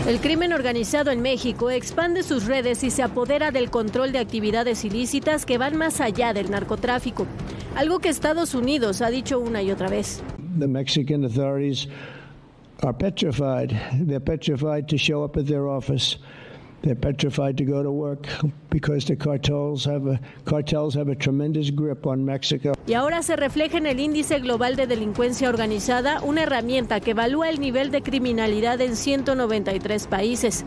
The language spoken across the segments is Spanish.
El crimen organizado en México expande sus redes y se apodera del control de actividades ilícitas que van más allá del narcotráfico, algo que Estados Unidos ha dicho una y otra vez. The Mexican authorities are petrified. They're petrified to show up at their office. They're petrified to go to work because the cartels have a tremendous grip on Mexico. Y ahora se refleja en el índice global de delincuencia organizada, una herramienta que evalúa el nivel de criminalidad en 193 países.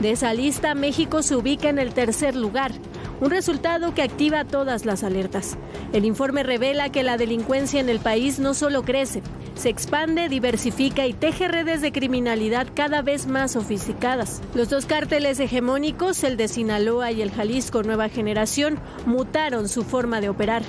De esa lista, México se ubica en el tercer lugar, un resultado que activa todas las alertas. El informe revela que la delincuencia en el país no solo crece, se expande, diversifica y teje redes de criminalidad cada vez más sofisticadas. Los dos cárteles hegemónicos, el de Sinaloa y el Jalisco Nueva Generación, mutaron su forma de operar.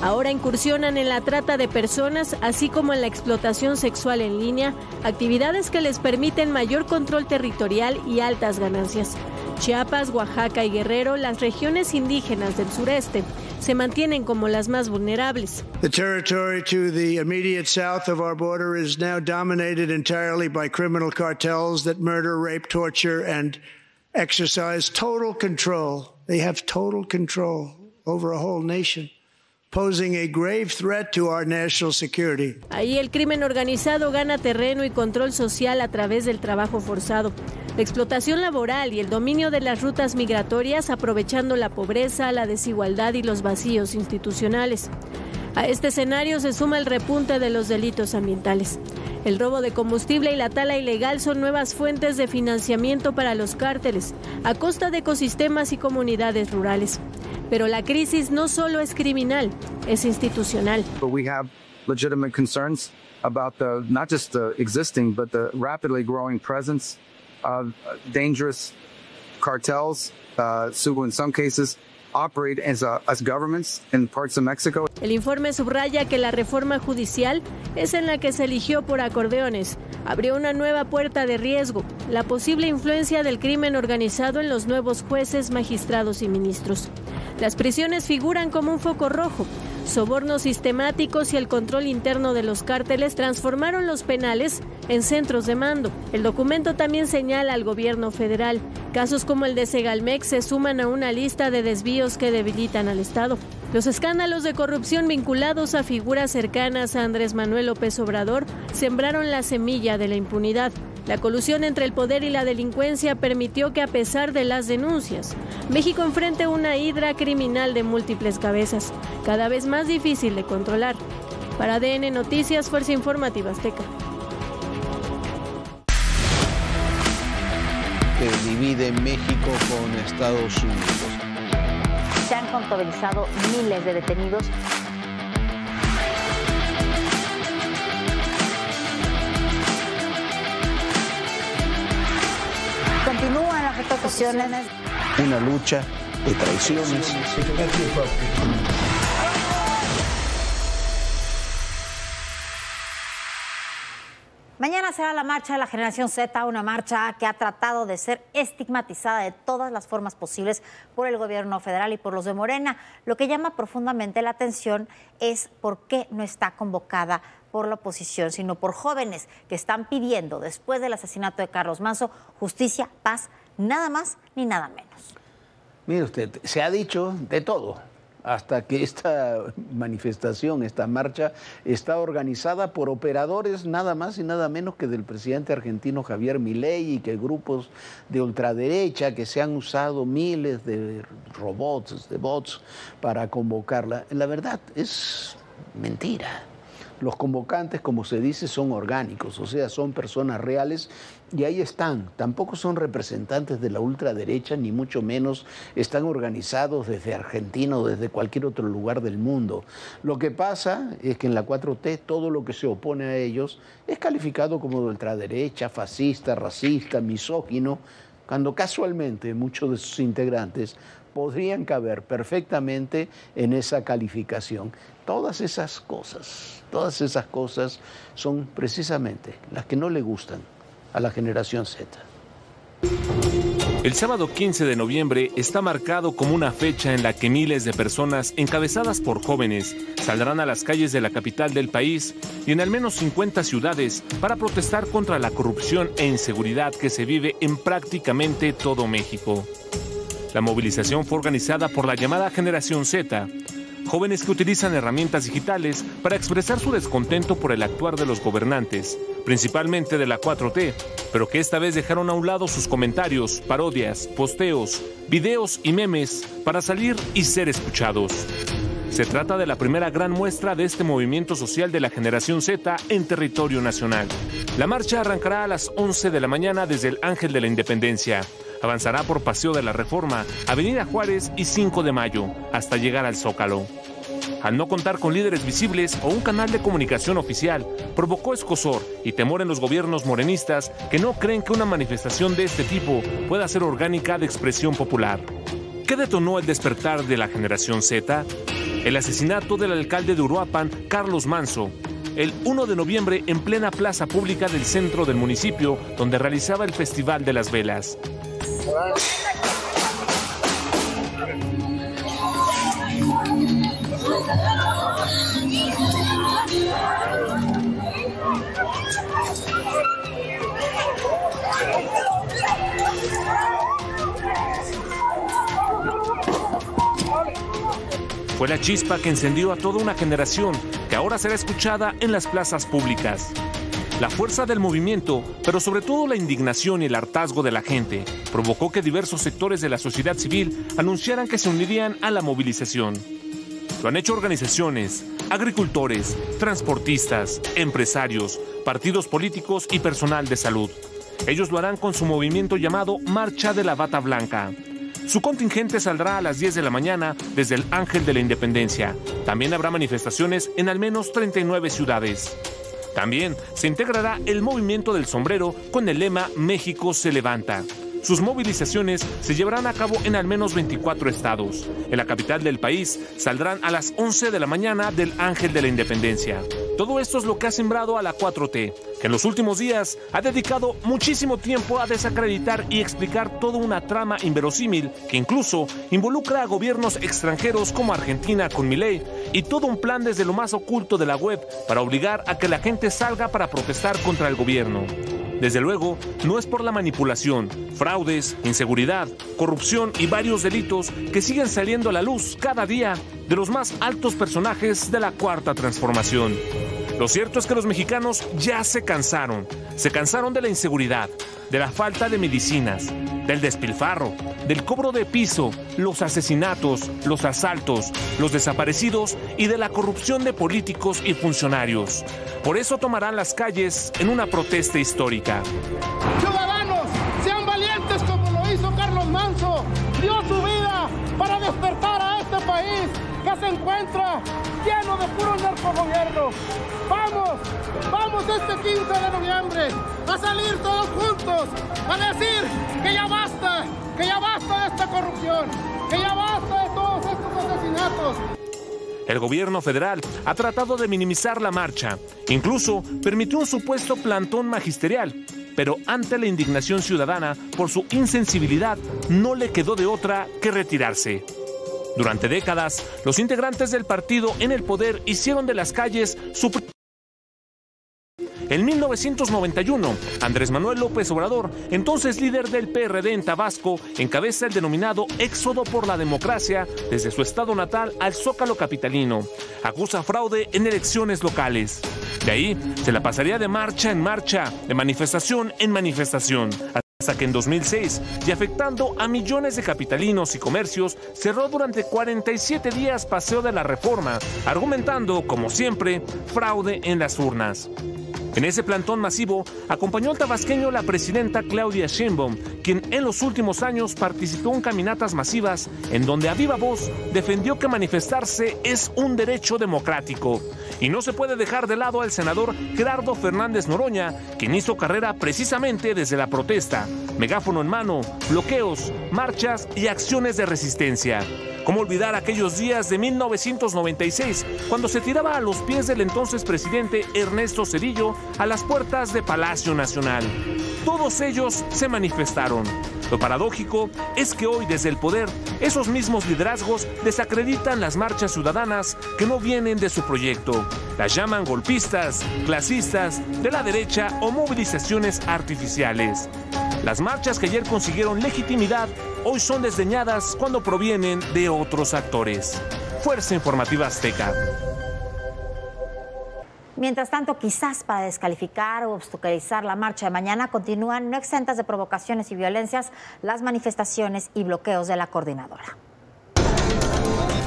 Ahora incursionan en la trata de personas, así como en la explotación sexual en línea, actividades que les permiten mayor control territorial y altas ganancias. Chiapas, Oaxaca y Guerrero, las regiones indígenas del sureste, se mantienen como las más vulnerables. The territory to the immediate south of our border is now dominated entirely by criminal cartels that murder, rape, torture, and exercise total control. They have total control over a whole nation, posing a grave threat to our national security. Ahí el crimen organizado gana terreno y control social a través del trabajo forzado, la explotación laboral y el dominio de las rutas migratorias, aprovechando la pobreza, la desigualdad y los vacíos institucionales. A este escenario se suma el repunte de los delitos ambientales. El robo de combustible y la tala ilegal son nuevas fuentes de financiamiento para los cárteles, a costa de ecosistemas y comunidades rurales. Pero la crisis no solo es criminal, es institucional. We have legitimate concerns about not just the existing, but the rapidly growing presence of dangerous cartels, who in some cases operate as governments in parts of Mexico. El informe subraya que la reforma judicial es en la que se eligió por acordeones. Abrió una nueva puerta de riesgo, la posible influencia del crimen organizado en los nuevos jueces, magistrados y ministros. Las prisiones figuran como un foco rojo. Sobornos sistemáticos y el control interno de los cárteles transformaron los penales en centros de mando. El documento también señala al gobierno federal. Casos como el de Segalmex se suman a una lista de desvíos que debilitan al Estado. Los escándalos de corrupción vinculados a figuras cercanas a Andrés Manuel López Obrador sembraron la semilla de la impunidad. La colusión entre el poder y la delincuencia permitió que, a pesar de las denuncias, México enfrente una hidra criminal de múltiples cabezas, cada vez más difícil de controlar. Para ADN Noticias, Fuerza Informativa Azteca. Que divide México con Estados Unidos. Se han contabilizado miles de detenidos. Continúan las repercusiones. Una lucha de traiciones. Mañana será la marcha de la Generación Z, una marcha que ha tratado de ser estigmatizada de todas las formas posibles por el gobierno federal y por los de Morena. Lo que llama profundamente la atención es por qué no está convocada por la oposición, sino por jóvenes que están pidiendo, después del asesinato de Carlos Manzo, justicia, paz, nada más ni nada menos. Mire usted, se ha dicho de todo, hasta que esta manifestación, esta marcha, está organizada por operadores nada más y nada menos que del presidente argentino Javier Milei, y que grupos de ultraderecha que se han usado miles de robots, de bots para convocarla. La verdad es mentira. Los convocantes, como se dice, son orgánicos, o sea, son personas reales, y ahí están. Tampoco son representantes de la ultraderecha, ni mucho menos están organizados desde Argentina o desde cualquier otro lugar del mundo. Lo que pasa es que en la 4T todo lo que se opone a ellos es calificado como de ultraderecha, fascista, racista, misógino, cuando casualmente muchos de sus integrantes podrían caber perfectamente en esa calificación. Todas esas cosas son precisamente las que no le gustan a la Generación Z. El sábado 15 de noviembre está marcado como una fecha en la que miles de personas, encabezadas por jóvenes, saldrán a las calles de la capital del país y en al menos 50 ciudades para protestar contra la corrupción e inseguridad que se vive en prácticamente todo México. La movilización fue organizada por la llamada Generación Z, jóvenes que utilizan herramientas digitales para expresar su descontento por el actuar de los gobernantes, principalmente de la 4T, pero que esta vez dejaron a un lado sus comentarios, parodias, posteos, videos y memes para salir y ser escuchados. Se trata de la primera gran muestra de este movimiento social de la Generación Z en territorio nacional. La marcha arrancará a las 11 de la mañana desde el Ángel de la Independencia. Avanzará por Paseo de la Reforma, Avenida Juárez y 5 de Mayo, hasta llegar al Zócalo. Al no contar con líderes visibles o un canal de comunicación oficial, provocó escozor y temor en los gobiernos morenistas que no creen que una manifestación de este tipo pueda ser orgánica de expresión popular. ¿Qué detonó el despertar de la Generación Z? El asesinato del alcalde de Uruapan, Carlos Manzo, el 1 de noviembre en plena plaza pública del centro del municipio, donde realizaba el Festival de las Velas. Fue la chispa que encendió a toda una generación que ahora será escuchada en las plazas públicas. La fuerza del movimiento, pero sobre todo la indignación y el hartazgo de la gente, provocó que diversos sectores de la sociedad civil anunciaran que se unirían a la movilización. Lo han hecho organizaciones, agricultores, transportistas, empresarios, partidos políticos y personal de salud. Ellos lo harán con su movimiento llamado Marcha de la Bata Blanca. Su contingente saldrá a las 10 de la mañana desde el Ángel de la Independencia. También habrá manifestaciones en al menos 39 ciudades. También se integrará el movimiento del sombrero con el lema México se levanta. Sus movilizaciones se llevarán a cabo en al menos 24 estados. En la capital del país saldrán a las 11 de la mañana del Ángel de la Independencia. Todo esto es lo que ha sembrado a la 4T, que en los últimos días ha dedicado muchísimo tiempo a desacreditar y explicar toda una trama inverosímil que incluso involucra a gobiernos extranjeros como Argentina con Milei y todo un plan desde lo más oculto de la web para obligar a que la gente salga para protestar contra el gobierno. Desde luego, no es por la manipulación, fraudes, inseguridad, corrupción y varios delitos que siguen saliendo a la luz cada día de los más altos personajes de la Cuarta Transformación. Lo cierto es que los mexicanos ya se cansaron de la inseguridad, de la falta de medicinas, del despilfarro, del cobro de piso, los asesinatos, los asaltos, los desaparecidos y de la corrupción de políticos y funcionarios. Por eso tomarán las calles en una protesta histórica. Ciudadanos, sean valientes como lo hizo Carlos Manzo. Dio su vida para despertar a este país que se encuentra lleno de puro narcogobierno. Vamos este 15 de noviembre a salir todos juntos a decir que ya basta de esta corrupción, que ya basta de todos estos asesinatos. El gobierno federal ha tratado de minimizar la marcha, incluso permitió un supuesto plantón magisterial, pero ante la indignación ciudadana por su insensibilidad no le quedó de otra que retirarse. Durante décadas, los integrantes del partido en el poder hicieron de las calles su... En 1991, Andrés Manuel López Obrador, entonces líder del PRD en Tabasco, encabeza el denominado Éxodo por la Democracia desde su estado natal al Zócalo capitalino. Acusa fraude en elecciones locales. De ahí se la pasaría de marcha en marcha, de manifestación en manifestación, hasta que en 2006, y afectando a millones de capitalinos y comercios, cerró durante 47 días Paseo de la Reforma, argumentando, como siempre, fraude en las urnas. En ese plantón masivo acompañó al tabasqueño la presidenta Claudia Sheinbaum, quien en los últimos años participó en caminatas masivas en donde a viva voz defendió que manifestarse es un derecho democrático. Y no se puede dejar de lado al senador Gerardo Fernández Noroña, quien hizo carrera precisamente desde la protesta, megáfono en mano, bloqueos, marchas y acciones de resistencia. ¿Cómo olvidar aquellos días de 1996, cuando se tiraba a los pies del entonces presidente Ernesto Zedillo a las puertas de Palacio Nacional? Todos ellos se manifestaron. Lo paradójico es que hoy desde el poder, esos mismos liderazgos desacreditan las marchas ciudadanas que no vienen de su proyecto. Las llaman golpistas, clasistas, de la derecha o movilizaciones artificiales. Las marchas que ayer consiguieron legitimidad hoy son desdeñadas cuando provienen de otros actores. Fuerza Informativa Azteca. Mientras tanto, quizás para descalificar o obstaculizar la marcha de mañana, continúan no exentas de provocaciones y violencias las manifestaciones y bloqueos de la coordinadora.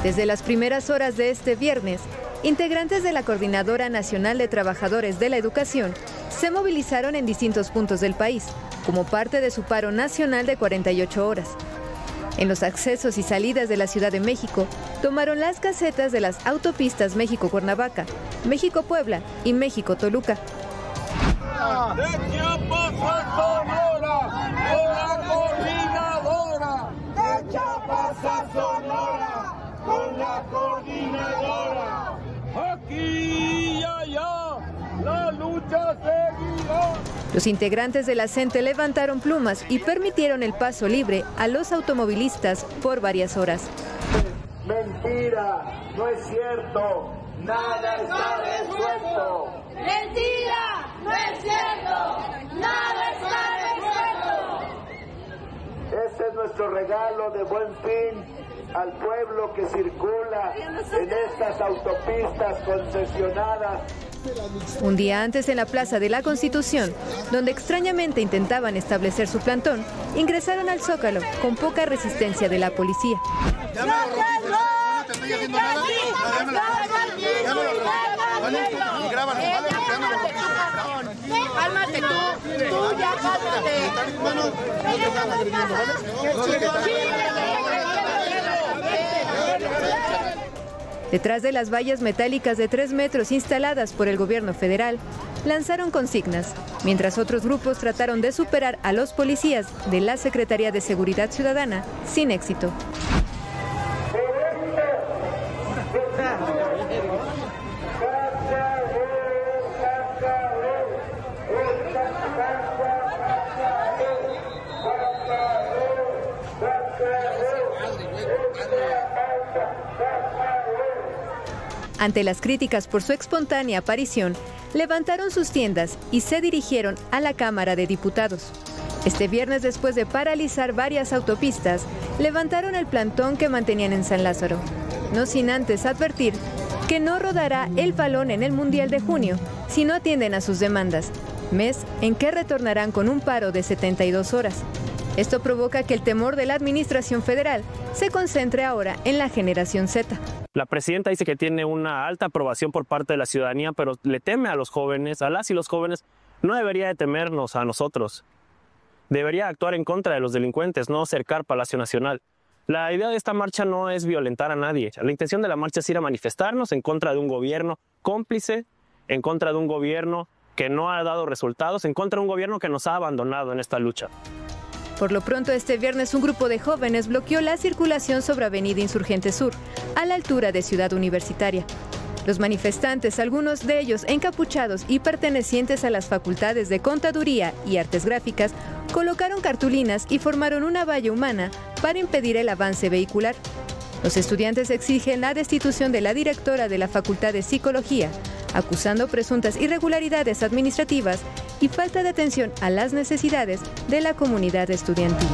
Desde las primeras horas de este viernes, integrantes de la Coordinadora Nacional de Trabajadores de la Educación se movilizaron en distintos puntos del país, como parte de su paro nacional de 48 horas. En los accesos y salidas de la Ciudad de México, tomaron las casetas de las autopistas México-Cuernavaca, México-Puebla y México-Toluca. De Chiapas a Sonora, con la coordinadora. De Chiapas a Sonora, con la coordinadora. Aquí y allá, la lucha seguirá. Los integrantes de la CENTE levantaron plumas y permitieron el paso libre a los automovilistas por varias horas. Mentira, no es cierto, nada está resuelto. Mentira, no es cierto, nada está resuelto. Este es nuestro regalo de Buen Fin al pueblo que circula en estas autopistas concesionadas. Un día antes, en la Plaza de la Constitución, donde extrañamente intentaban establecer su plantón, ingresaron al Zócalo con poca resistencia de la policía. Cálmate tú ya Detrás de las vallas metálicas de 3 metros instaladas por el gobierno federal, lanzaron consignas, mientras otros grupos trataron de superar a los policías de la Secretaría de Seguridad Ciudadana sin éxito. Ante las críticas por su espontánea aparición, levantaron sus tiendas y se dirigieron a la Cámara de Diputados. Este viernes, después de paralizar varias autopistas, levantaron el plantón que mantenían en San Lázaro, no sin antes advertir que no rodará el balón en el Mundial de junio si no atienden a sus demandas, mes en que retornarán con un paro de 72 horas. Esto provoca que el temor de la administración federal se concentre ahora en la generación Z. La presidenta dice que tiene una alta aprobación por parte de la ciudadanía, pero le teme a los jóvenes, a las y los jóvenes. No debería de temernos a nosotros. Debería actuar en contra de los delincuentes, no cercar Palacio Nacional. La idea de esta marcha no es violentar a nadie. La intención de la marcha es ir a manifestarnos en contra de un gobierno cómplice, en contra de un gobierno que no ha dado resultados, en contra de un gobierno que nos ha abandonado en esta lucha. Por lo pronto, este viernes un grupo de jóvenes bloqueó la circulación sobre Avenida Insurgente Sur, a la altura de Ciudad Universitaria. Los manifestantes, algunos de ellos encapuchados y pertenecientes a las facultades de Contaduría y Artes Gráficas, colocaron cartulinas y formaron una valla humana para impedir el avance vehicular. Los estudiantes exigen la destitución de la directora de la Facultad de Psicología, acusando presuntas irregularidades administrativas y falta de atención a las necesidades de la comunidad estudiantil.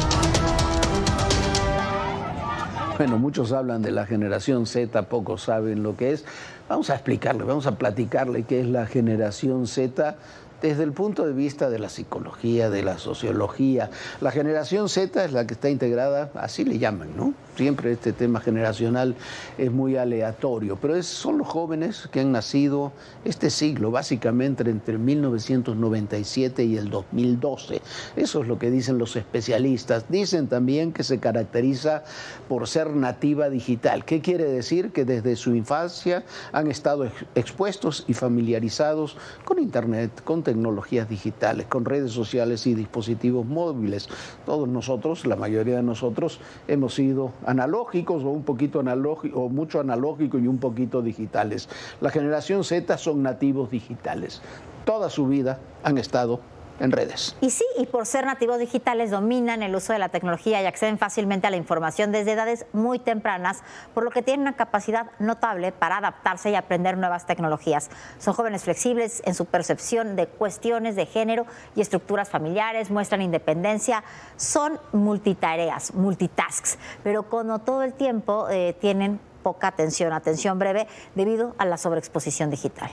Bueno, muchos hablan de la generación Z, pocos saben lo que es. Vamos a explicarle, vamos a platicarle qué es la generación Z desde el punto de vista de la psicología, de la sociología. La generación Z es la que está integrada, así le llaman, ¿no? Siempre este tema generacional es muy aleatorio, pero son los jóvenes que han nacido este siglo, básicamente entre 1997 y el 2012. Eso es lo que dicen los especialistas. Dicen también que se caracteriza por ser nativa digital. ¿Qué quiere decir? Que desde su infancia han estado expuestos y familiarizados con Internet, con tecnologías digitales, con redes sociales y dispositivos móviles. Todos nosotros, la mayoría de nosotros, hemos sido analógicos o un poquito analógico, o mucho analógico y un poquito digitales. La generación Z son nativos digitales. Toda su vida han estado en redes. Y sí, y por ser nativos digitales dominan el uso de la tecnología y acceden fácilmente a la información desde edades muy tempranas, por lo que tienen una capacidad notable para adaptarse y aprender nuevas tecnologías. Son jóvenes flexibles en su percepción de cuestiones de género y estructuras familiares, muestran independencia, son multitareas, multitasks, pero como todo el tiempo tienen poca atención breve debido a la sobreexposición digital.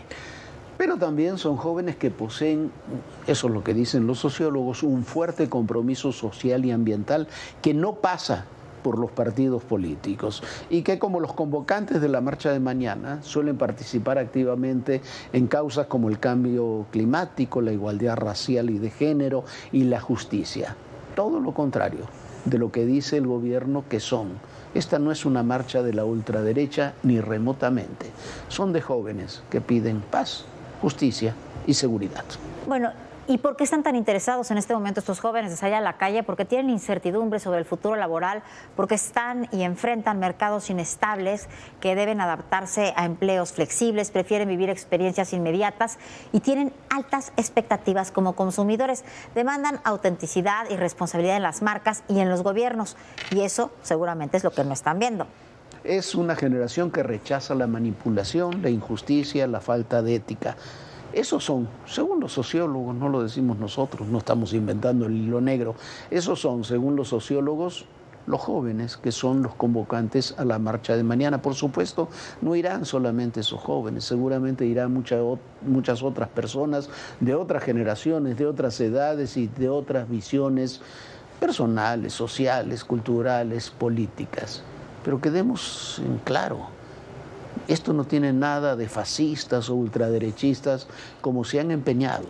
Pero también son jóvenes que poseen, eso es lo que dicen los sociólogos, un fuerte compromiso social y ambiental que no pasa por los partidos políticos y que, como los convocantes de la marcha de mañana, suelen participar activamente en causas como el cambio climático, la igualdad racial y de género y la justicia. Todo lo contrario de lo que dice el gobierno que son. Esta no es una marcha de la ultraderecha ni remotamente. Son de jóvenes que piden paz, justicia y seguridad. Bueno, ¿y por qué están tan interesados en este momento estos jóvenes de salir a la calle? Porque tienen incertidumbre sobre el futuro laboral, porque están y enfrentan mercados inestables que deben adaptarse a empleos flexibles, prefieren vivir experiencias inmediatas y tienen altas expectativas como consumidores. Demandan autenticidad y responsabilidad en las marcas y en los gobiernos, y eso seguramente es lo que no están viendo. Es una generación que rechaza la manipulación, la injusticia, la falta de ética. Esos son, según los sociólogos, no lo decimos nosotros, no estamos inventando el hilo negro, esos son, según los sociólogos, los jóvenes que son los convocantes a la marcha de mañana. Por supuesto, no irán solamente esos jóvenes, seguramente irán muchas otras personas de otras generaciones, de otras edades y de otras visiones personales, sociales, culturales, políticas. Pero quedemos en claro, esto no tiene nada de fascistas o ultraderechistas como se han empeñado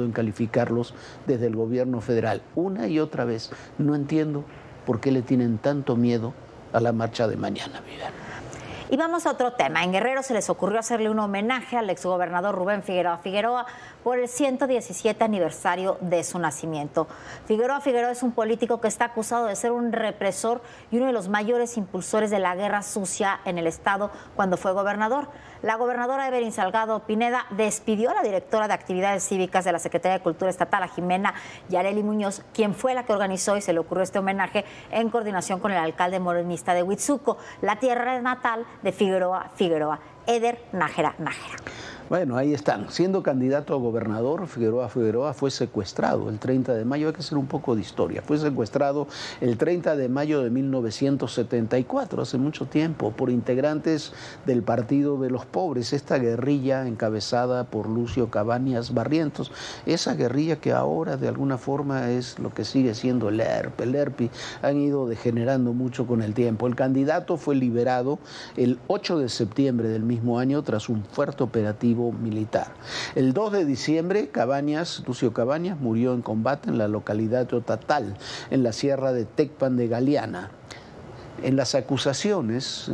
en calificarlos desde el gobierno federal. Una y otra vez, no entiendo por qué le tienen tanto miedo a la marcha de mañana, Vivian. Y vamos a otro tema. En Guerrero se les ocurrió hacerle un homenaje al exgobernador Rubén Figueroa Figueroa por el 117 aniversario de su nacimiento. Figueroa Figueroa es un político que está acusado de ser un represor y uno de los mayores impulsores de la guerra sucia en el estado cuando fue gobernador. La gobernadora Evelyn Salgado Pineda despidió a la directora de Actividades Cívicas de la Secretaría de Cultura Estatal, a Jimena Yareli Muñoz, quien fue la que organizó y se le ocurrió este homenaje en coordinación con el alcalde morenista de Huitzuco, la tierra natal de Figueroa Figueroa, Eder Nájera Nájera. Bueno, ahí están. Siendo candidato a gobernador, Figueroa Figueroa fue secuestrado el 30 de mayo. Hay que hacer un poco de historia. Fue secuestrado el 30 de mayo de 1974, hace mucho tiempo, por integrantes del Partido de los Pobres, esta guerrilla encabezada por Lucio Cabañas Barrientos. Esa guerrilla que ahora de alguna forma es lo que sigue siendo el ERP. El ERPI han ido degenerando mucho con el tiempo. El candidato fue liberado el 8 de septiembre del mismo año tras un fuerte operativo militar. El 2 de diciembre, Lucio Cabañas, murió en combate en la localidad de Otatal, en la sierra de Tecpan de Galeana. En las acusaciones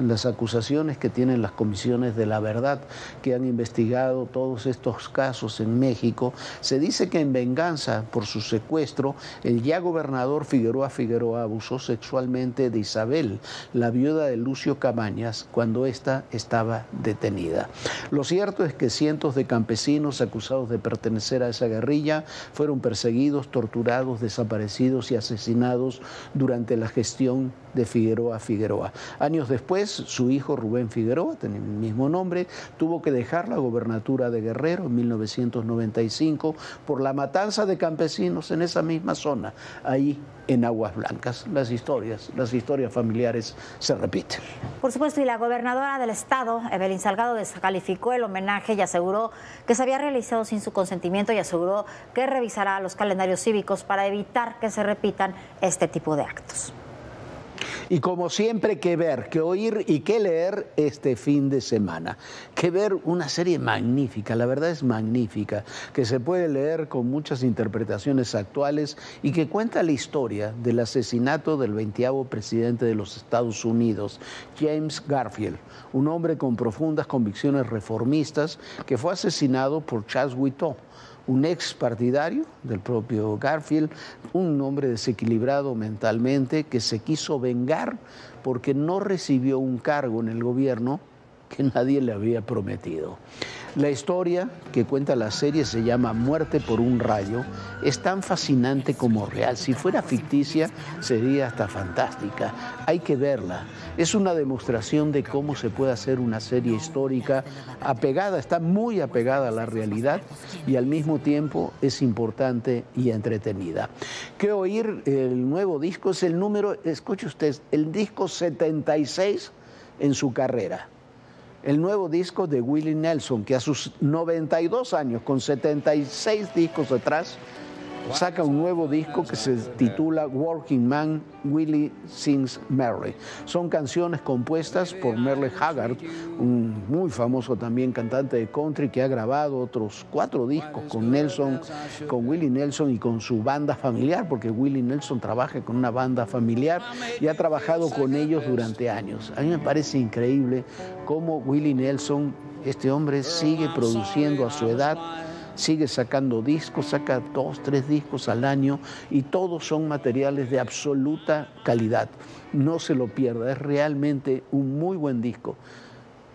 que tienen las comisiones de la verdad que han investigado todos estos casos en México, se dice que en venganza por su secuestro, el ya gobernador Figueroa Figueroa abusó sexualmente de Isabel, la viuda de Lucio Cabañas, cuando ésta estaba detenida. Lo cierto es que cientos de campesinos acusados de pertenecer a esa guerrilla fueron perseguidos, torturados, desaparecidos y asesinados durante la gestión de Figueroa Figueroa. Años después, su hijo Rubén Figueroa, tenía el mismo nombre, tuvo que dejar la gobernatura de Guerrero en 1995 por la matanza de campesinos en esa misma zona, ahí en Aguas Blancas. Las historias familiares se repiten. Por supuesto, y la gobernadora del estado, Evelyn Salgado, descalificó el homenaje y aseguró que se había realizado sin su consentimiento y aseguró que revisará los calendarios cívicos para evitar que se repitan este tipo de actos. Y como siempre, que ver, que oír y que leer este fin de semana. Que ver una serie magnífica, la verdad es magnífica, que se puede leer con muchas interpretaciones actuales y que cuenta la historia del asesinato del 20º presidente de los Estados Unidos, James Garfield, un hombre con profundas convicciones reformistas que fue asesinado por Charles Guiteau, un ex partidario del propio Garfield, un hombre desequilibrado mentalmente que se quiso vengar porque no recibió un cargo en el gobierno que nadie le había prometido. La historia que cuenta la serie se llama Muerte por un rayo. Es tan fascinante como real. Si fuera ficticia, sería hasta fantástica. Hay que verla. Es una demostración de cómo se puede hacer una serie histórica apegada, está muy apegada a la realidad y al mismo tiempo es importante y entretenida. ¿Qué oír? El nuevo disco es el número, escuche usted, el disco 76 en su carrera. El nuevo disco de Willie Nelson, que a sus 92 años, con 76 discos atrás, saca un nuevo disco que se titula Working Man, Willie Sings Merle. Son canciones compuestas por Merle Haggard, un muy famoso también cantante de country que ha grabado otros 4 discos con Nelson, con Willie Nelson y con su banda familiar, porque Willie Nelson trabaja con una banda familiar y ha trabajado con ellos durante años. A mí me parece increíble cómo Willie Nelson, este hombre, sigue produciendo a su edad, sigue sacando discos, saca 2, 3 discos al año y todos son materiales de absoluta calidad. No se lo pierda, es realmente un muy buen disco.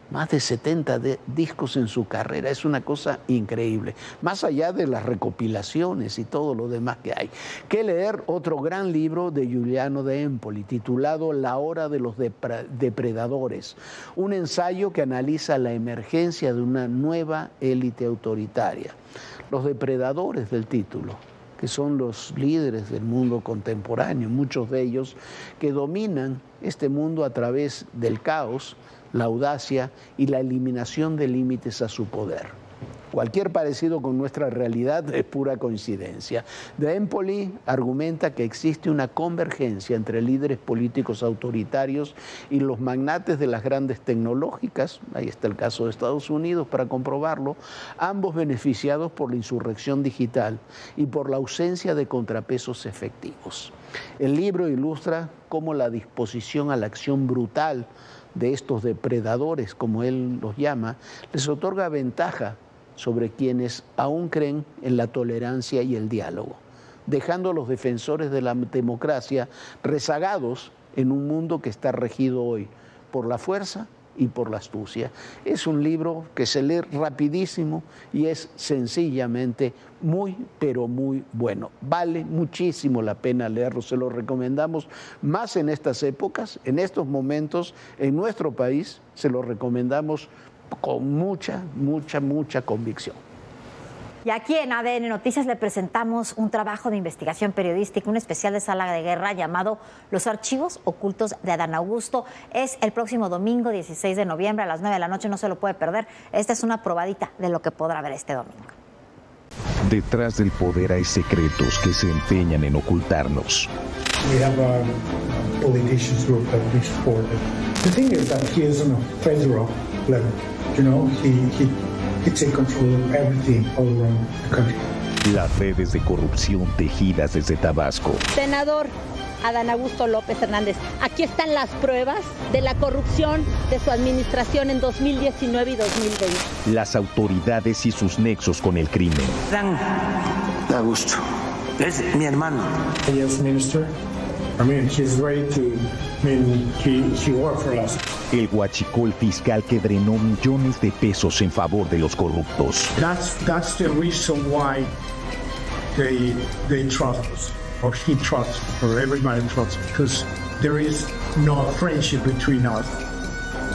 Más de 70 discos en su carrera, es una cosa increíble. Más allá de las recopilaciones y todo lo demás que hay. Que leer otro gran libro de Giuliano de Empoli, titulado La hora de los depredadores. Un ensayo que analiza la emergencia de una nueva élite autoritaria. Los depredadores del título, que son los líderes del mundo contemporáneo, muchos de ellos que dominan este mundo a través del caos, la audacia y la eliminación de límites a su poder. Cualquier parecido con nuestra realidad es pura coincidencia. De Empoli argumenta que existe una convergencia entre líderes políticos autoritarios y los magnates de las grandes tecnológicas, ahí está el caso de Estados Unidos para comprobarlo, ambos beneficiados por la insurrección digital y por la ausencia de contrapesos efectivos. El libro ilustra cómo la disposición a la acción brutal de estos depredadores, como él los llama, les otorga ventaja sobre quienes aún creen en la tolerancia y el diálogo, dejando a los defensores de la democracia rezagados en un mundo que está regido hoy por la fuerza y por la astucia. Es un libro que se lee rapidísimo y es sencillamente muy, pero muy bueno. Vale muchísimo la pena leerlo, se lo recomendamos más en estas épocas, en estos momentos, en nuestro país, se lo recomendamos con mucha, mucha, mucha convicción. Y aquí en ADN Noticias le presentamos un trabajo de investigación periodística, un especial de Sala de Guerra llamado Los archivos ocultos de Adán Augusto. Es el próximo domingo 16 de noviembre a las 9 de la noche, no se lo puede perder. Esta es una probadita de lo que podrá ver este domingo. Detrás del poder hay secretos que se empeñan en ocultarnos. We have a politicians group that we support. The thing is that he is on a federal level. You know, he takes control of everything all around the country. Las redes de corrupción tejidas desde Tabasco. Senador Adán Augusto López Hernández, aquí están las pruebas de la corrupción de su administración en 2019 y 2020. Las autoridades y sus nexos con el crimen. Adán Augusto es mi hermano. Yes, minister. I mean, he's ready to. I mean, he worked for us. El huachicol fiscal que drenó millones de pesos en favor de los corruptos. That's the reason why they trust us, or he trusts, or everybody trusts, because there is no friendship between us.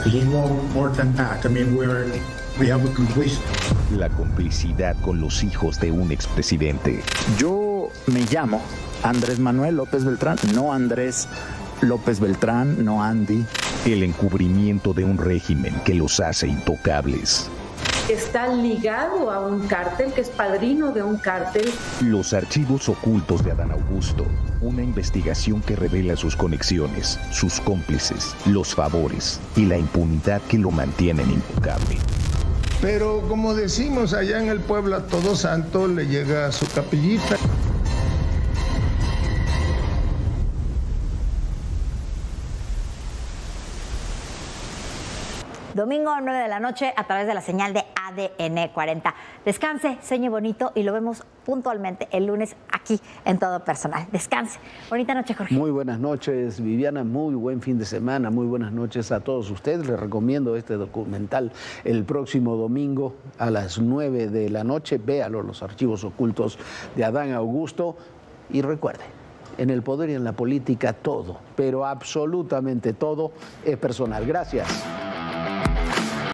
There's more than that. I mean, we have a complicity. La complicidad con los hijos de un expresidente. Yo me llamo Andrés Manuel López Beltrán, no Andrés López Beltrán, no Andy. El encubrimiento de un régimen que los hace intocables. Está ligado a un cártel, que es padrino de un cártel. Los archivos ocultos de Adán Augusto. Una investigación que revela sus conexiones, sus cómplices, los favores y la impunidad que lo mantienen intocable. Pero como decimos allá en el pueblo, a todo santo le llega a su capillita. domingo 9 de la noche a través de la señal de ADN 40. Descanse, sueñe bonito y lo vemos puntualmente el lunes aquí en Todo Personal. Descanse. Bonita noche, Jorge. Muy buenas noches, Viviana. Muy buen fin de semana. Muy buenas noches a todos ustedes. Les recomiendo este documental el próximo domingo a las 9 de la noche. Véalo, Los archivos ocultos de Adán Augusto. Y recuerde, en el poder y en la política todo, pero absolutamente todo es personal. Gracias.